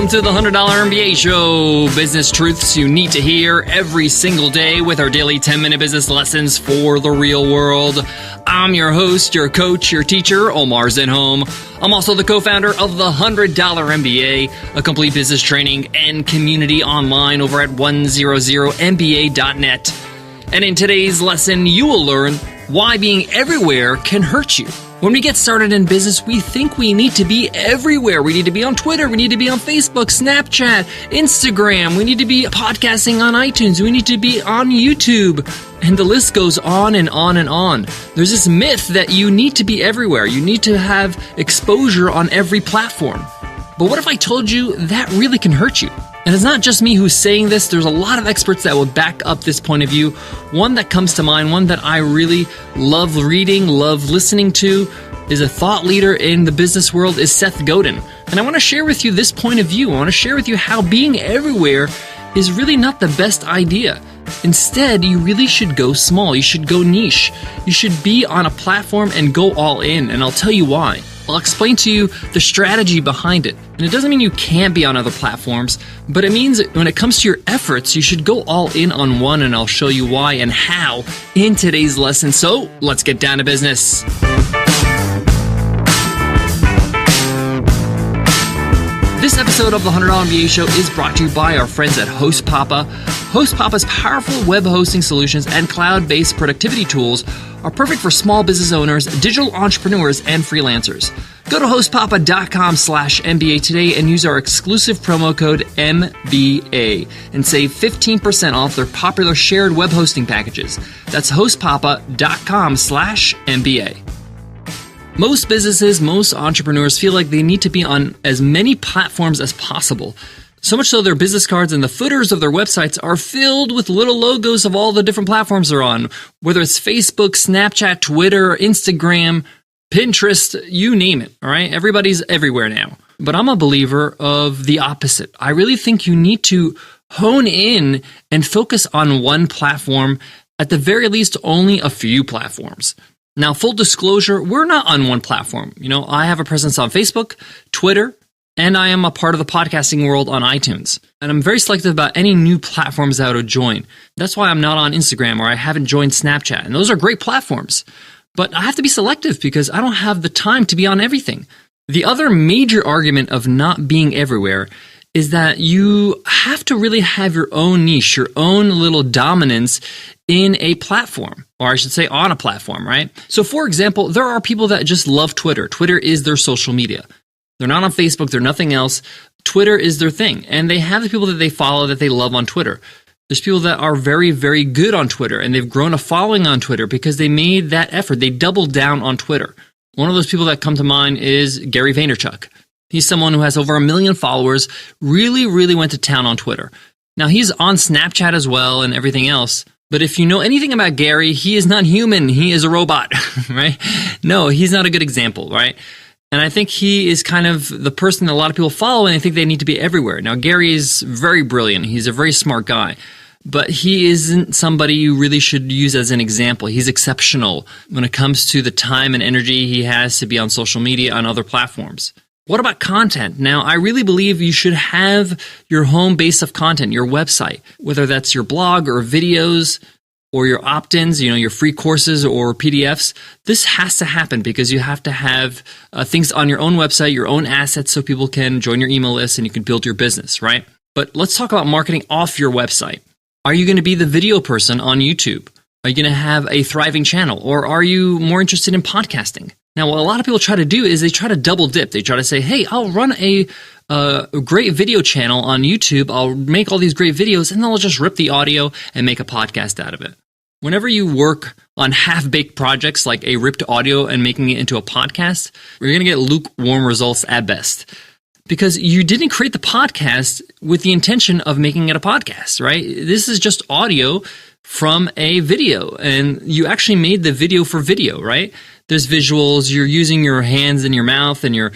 Welcome to the $100 MBA Show. Business truths you need to hear every single day with our daily 10-minute business lessons for the real world. I'm your host, your coach, your teacher, Omar Zenhom. I'm also the co-founder of the $100 MBA, a complete business training and community online over at 100mba.net. And in today's lesson, you will learn why being everywhere can hurt you. When we get started in business, we think we need to be everywhere. We need to be on Twitter. We need to be on Facebook, Snapchat, Instagram. We need to be podcasting on iTunes. We need to be on YouTube. And the list goes on and on and on. There's this myth that you need to be everywhere. You need to have exposure on every platform. But what if I told you that really can hurt you? And it's not just me who's saying this. There's a lot of experts that will back up this point of view. One that comes to mind, one that I really love reading, love listening to, is a thought leader in the business world, is Seth Godin. And I want to share with you this point of view. I want to share with you how being everywhere is really not the best idea. Instead, you really should go small. You should go niche. You should be on a platform and go all in. And I'll tell you why. I'll explain to you the strategy behind it. And it doesn't mean you can't be on other platforms, but it means that when it comes to your efforts, you should go all in on one, and I'll show you why and how in today's lesson. So let's get down to business. This episode of the $100 MBA Show is brought to you by our friends at Host Papa. Host Papa's powerful web hosting solutions and cloud-based productivity tools are perfect for small business owners, digital entrepreneurs, and freelancers. Go to hostpapa.com/MBA today and use our exclusive promo code MBA and save 15% off their popular shared web hosting packages. That's hostpapa.com/MBA. Most businesses, most entrepreneurs feel like they need to be on as many platforms as possible. So much so their business cards and the footers of their websites are filled with little logos of all the different platforms they're on, whether it's Facebook, Snapchat, Twitter, Instagram, Pinterest, you name it, all right? Everybody's everywhere now. But I'm a believer of the opposite. I really think you need to hone in and focus on one platform, at the very least only a few platforms. Now, full disclosure, we're not on one platform. I have a presence on Facebook, Twitter, and I am a part of the podcasting world on iTunes. And I'm very selective about any new platforms that I would join. That's why I'm not on Instagram, or I haven't joined Snapchat. And those are great platforms. But I have to be selective because I don't have the time to be on everything. The other major argument of not being everywhere is that you have to really have your own niche, your own little dominance in a platform, or I should say on a platform, right? So for example, there are people that just love Twitter. Twitter is their social media. They're not on Facebook, they're nothing else. Twitter is their thing. And they have the people that they follow that they love on Twitter. There's people that are very, very good on Twitter, and they've grown a following on Twitter because they made that effort. They doubled down on Twitter. One of those people that come to mind is Gary Vaynerchuk. He's someone who has over 1 million followers, really, really went to town on Twitter. Now, he's on Snapchat as well and everything else. But if you know anything about Gary, he is not human. He is a robot, right? No, he's not a good example, right? And I think he is kind of the person that a lot of people follow, and I think they need to be everywhere. Now, Gary is very brilliant. He's a very smart guy. But he isn't somebody you really should use as an example. He's exceptional when it comes to the time and energy he has to be on social media, on other platforms. What about content? Now, I really believe you should have your home base of content, your website, whether that's your blog or videos or your opt-ins, your free courses or PDFs. This has to happen because you have to have things on your own website, your own assets, so people can join your email list and you can build your business, right? But let's talk about marketing off your website. Are you going to be the video person on YouTube? Are you going to have a thriving channel? Or are you more interested in podcasting? Now, what a lot of people try to do is they try to double dip. They try to say, hey, I'll run a great video channel on YouTube. I'll make all these great videos, and then I'll just rip the audio and make a podcast out of it. Whenever you work on half-baked projects like a ripped audio and making it into a podcast, you're going to get lukewarm results at best. Because you didn't create the podcast with the intention of making it a podcast, right? This is just audio from a video, and you actually made the video for video, right? There's visuals, you're using your hands and your mouth, and you're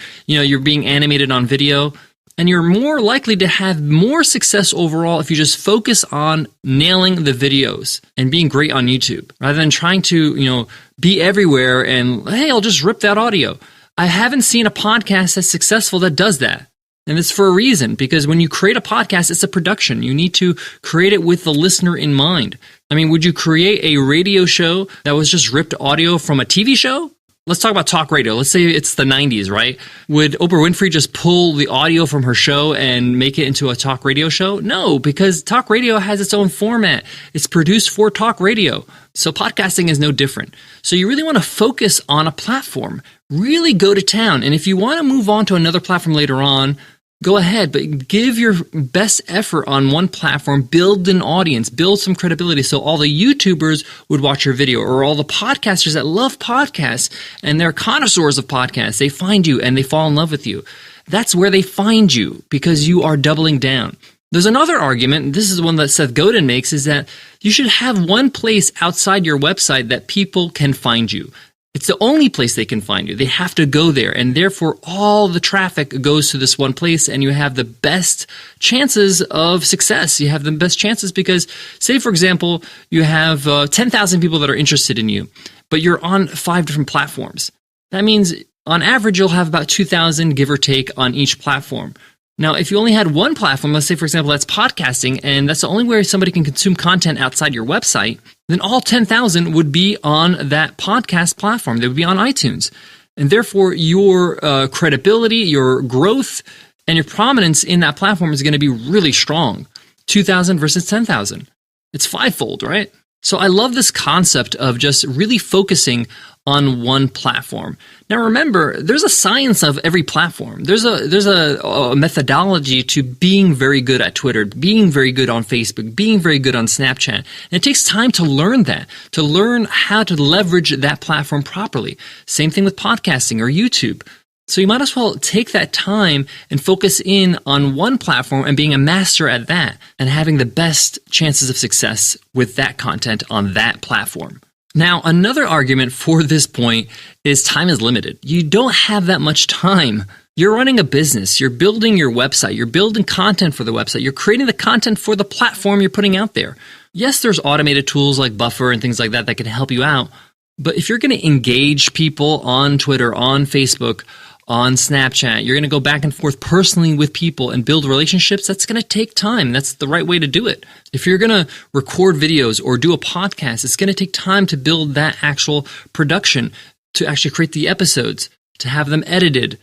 being animated on video, and you're more likely to have more success overall if you just focus on nailing the videos and being great on YouTube, rather than trying to, be everywhere and, hey, I'll just rip that audio. I haven't seen a podcast that's successful that does that. And it's for a reason, because when you create a podcast, it's a production. You need to create it with the listener in mind. I mean, would you create a radio show that was just ripped audio from a TV show? Let's talk about talk radio. Let's say it's the 90s, right? Would Oprah Winfrey just pull the audio from her show and make it into a talk radio show? No, because talk radio has its own format. It's produced for talk radio. So podcasting is no different. So you really want to focus on a platform. Really go to town. And if you want to move on to another platform later on, go ahead, but give your best effort on one platform, build an audience, build some credibility so all the YouTubers would watch your video, or all the podcasters that love podcasts and they're connoisseurs of podcasts. They find you and they fall in love with you. That's where they find you, because you are doubling down. There's another argument, and this is one that Seth Godin makes, is that you should have one place outside your website that people can find you. It's the only place they can find you. They have to go there, and therefore all the traffic goes to this one place, and you have the best chances of success. You have the best chances because, say, for example, you have 10,000 people that are interested in you, but you're on 5 different platforms. That means on average, you'll have about 2,000, give or take, on each platform. Now, if you only had one platform, let's say, for example, that's podcasting, and that's the only way somebody can consume content outside your website, then all 10,000 would be on that podcast platform. They would be on iTunes. And therefore, your credibility, your growth, and your prominence in that platform is going to be really strong. 2,000 versus 10,000. It's fivefold, right? So I love this concept of just really focusing on one platform. Now remember, there's a science of every platform. There's a methodology to being very good at Twitter, being very good on Facebook, being very good on Snapchat. And it takes time to learn that, to learn how to leverage that platform properly. Same thing with podcasting or YouTube. So you might as well take that time and focus in on one platform and being a master at that and having the best chances of success with that content on that platform. Now, another argument for this point is time is limited. You don't have that much time. You're running a business. You're building your website. You're building content for the website. You're creating the content for the platform you're putting out there. Yes, there's automated tools like Buffer and things like that that can help you out. But if you're going to engage people on Twitter, on Facebook, on Snapchat, you're going to go back and forth personally with people and build relationships, that's going to take time. That's the right way to do it. If you're going to record videos or do a podcast, it's going to take time to build that actual production, to actually create the episodes, to have them edited,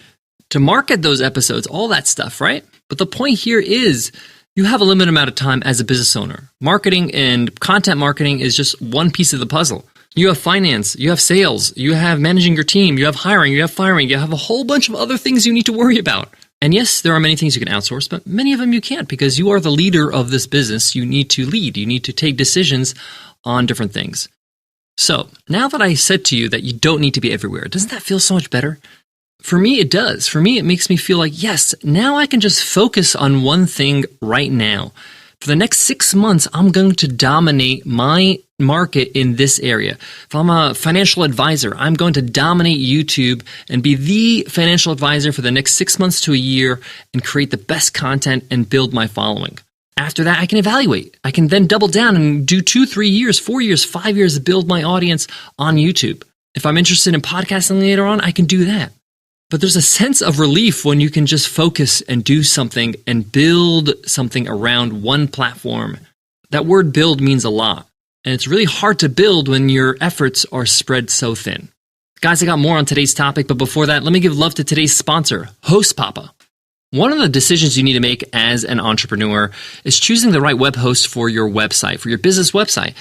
to market those episodes, all that stuff, right? But the point here is you have a limited amount of time as a business owner. Marketing and content marketing is just one piece of the puzzle. You have finance, you have sales, you have managing your team, you have hiring, you have firing, you have a whole bunch of other things you need to worry about. And yes, there are many things you can outsource, but many of them you can't because you are the leader of this business. You need to lead. You need to take decisions on different things. So now that I said to you that you don't need to be everywhere, doesn't that feel so much better? For me, it does. For me, it makes me feel like, yes, now I can just focus on one thing right now. For the next 6 months, I'm going to dominate my market in this area. If I'm a financial advisor, I'm going to dominate YouTube and be the financial advisor for the next 6 months to a year and create the best content and build my following. After that, I can evaluate. I can then double down and do 2, 3 years, 4 years, 5 years to build my audience on YouTube. If I'm interested in podcasting later on, I can do that. But there's a sense of relief when you can just focus and do something and build something around one platform. That word build means a lot. And it's really hard to build when your efforts are spread so thin. Guys, I got more on today's topic, but before that, let me give love to today's sponsor, HostPapa. One of the decisions you need to make as an entrepreneur is choosing the right web host for your website, for your business website.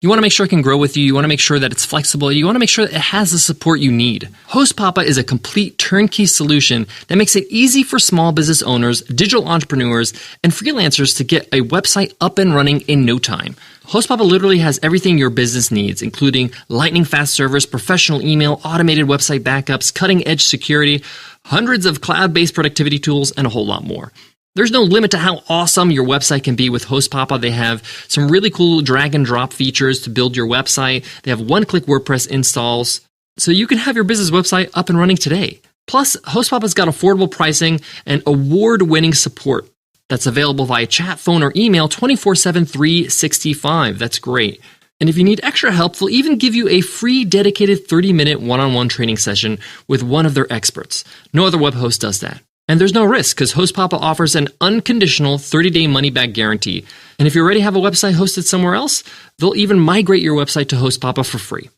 You want to make sure it can grow with you. You want to make sure that it's flexible. You want to make sure that it has the support you need. HostPapa is a complete turnkey solution that makes it easy for small business owners, digital entrepreneurs, and freelancers to get a website up and running in no time. HostPapa literally has everything your business needs, including lightning-fast servers, professional email, automated website backups, cutting-edge security, hundreds of cloud-based productivity tools, and a whole lot more. There's no limit to how awesome your website can be with HostPapa. They have some really cool drag and drop features to build your website. They have one-click WordPress installs, so you can have your business website up and running today. Plus, HostPapa's got affordable pricing and award-winning support that's available via chat, phone, or email 24/7, 365. That's great. And if you need extra help, they'll even give you a free dedicated 30-minute one-on-one training session with one of their experts. No other web host does that. And there's no risk because Host Papa offers an unconditional 30-day money-back guarantee. And if you already have a website hosted somewhere else, they'll even migrate your website to Host Papa for free.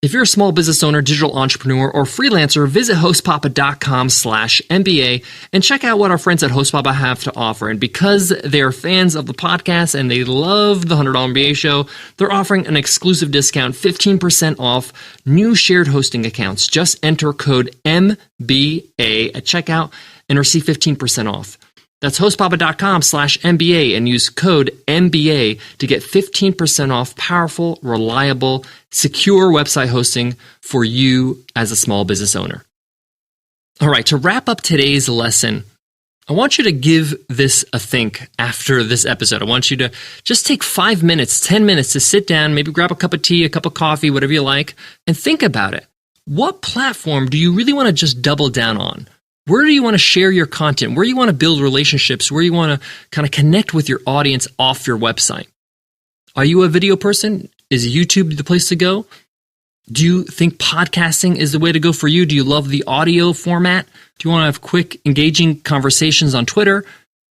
If you're a small business owner, digital entrepreneur, or freelancer, visit hostpapa.com/MBA and check out what our friends at Host Papa have to offer. And because they are fans of the podcast and they love the $100 MBA show, they're offering an exclusive discount, 15% off new shared hosting accounts. Just enter code MBA at checkout and receive 15% off. That's hostpapa.com/MBA and use code MBA to get 15% off powerful, reliable, secure website hosting for you as a small business owner. All right, to wrap up today's lesson, I want you to give this a think after this episode. I want you to just take 5 minutes, 10 minutes to sit down, maybe grab a cup of tea, a cup of coffee, whatever you like, and think about it. What platform do you really want to just double down on? Where do you want to share your content? Where do you want to build relationships? Where you want to kind of connect with your audience off your website? Are you a video person? Is YouTube the place to go? Do you think podcasting is the way to go for you? Do you love the audio format? Do you want to have quick, engaging conversations on Twitter?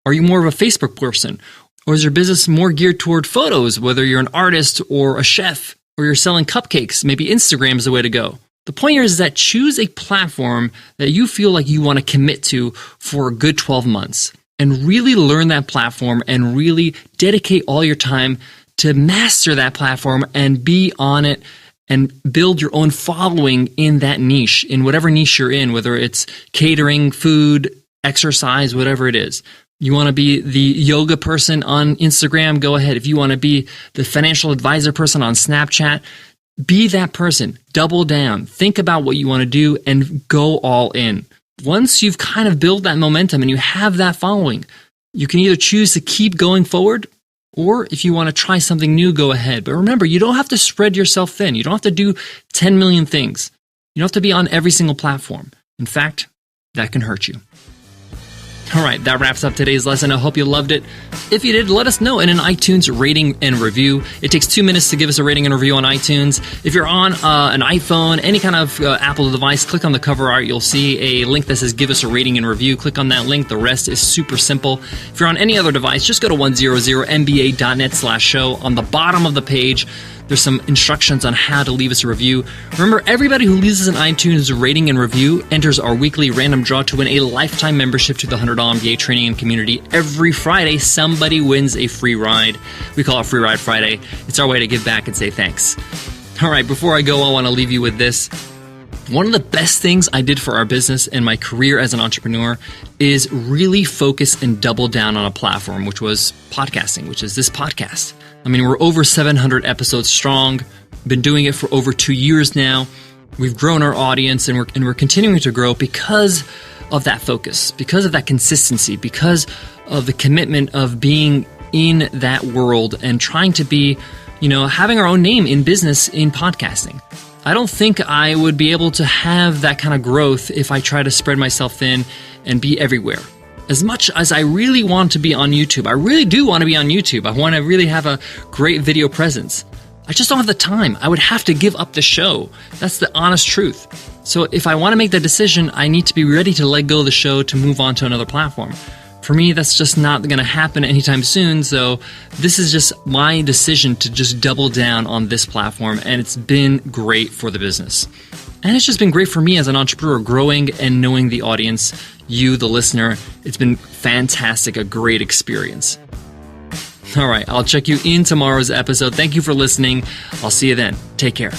Are you more of a Facebook person? Or is your business more geared toward photos, whether you're an artist or a chef, or you're selling cupcakes? Maybe Instagram is the way to go. The point here is that choose a platform that you feel like you want to commit to for a good 12 months and really learn that platform and really dedicate all your time to master that platform and be on it and build your own following in that niche, in whatever niche you're in, whether it's catering, food, exercise, whatever it is. You want to be the yoga person on Instagram? Go ahead. If you want to be the financial advisor person on Snapchat, be that person. Double down. Think about what you want to do and go all in. Once you've kind of built that momentum and you have that following, you can either choose to keep going forward, or if you want to try something new, go ahead. But remember, you don't have to spread yourself thin. You don't have to do 10 million things. You don't have to be on every single platform. In fact, that can hurt you. All right, that wraps up today's lesson. I hope you loved it. If you did, let us know in an iTunes rating and review. It takes 2 minutes to give us a rating and review on iTunes. If you're on an iPhone, any kind of Apple device, click on the cover art. You'll see a link that says give us a rating and review. Click on that link. The rest is super simple. If you're on any other device, just go to 100mba.net/show. On the bottom of the page, there's some instructions on how to leave us a review. Remember, everybody who leaves us an iTunes rating and review enters our weekly random draw to win a lifetime membership to the $100 MBA training and community. Every Friday, somebody wins a free ride. We call it Free Ride Friday. It's our way to give back and say thanks. All right, before I go, I want to leave you with this. One of the best things I did for our business and my career as an entrepreneur is really focus and double down on a platform, which was podcasting, which is this podcast. I mean, we're over 700 episodes strong. Been doing it for over 2 years now. We've grown our audience and we're continuing to grow because of that focus, because of that consistency, because of the commitment of being in that world and trying to be, having our own name in business in podcasting. I don't think I would be able to have that kind of growth if I try to spread myself thin and be everywhere. As much as I really want to be on YouTube, I really do want to be on YouTube. I want to really have a great video presence. I just don't have the time. I would have to give up the show. That's the honest truth. So if I want to make that decision, I need to be ready to let go of the show to move on to another platform. For me, that's just not going to happen anytime soon. So this is just my decision to just double down on this platform. And it's been great for the business. And it's just been great for me as an entrepreneur, growing and knowing the audience, you, the listener. It's been fantastic, a great experience. All right, I'll check you in tomorrow's episode. Thank you for listening. I'll see you then. Take care.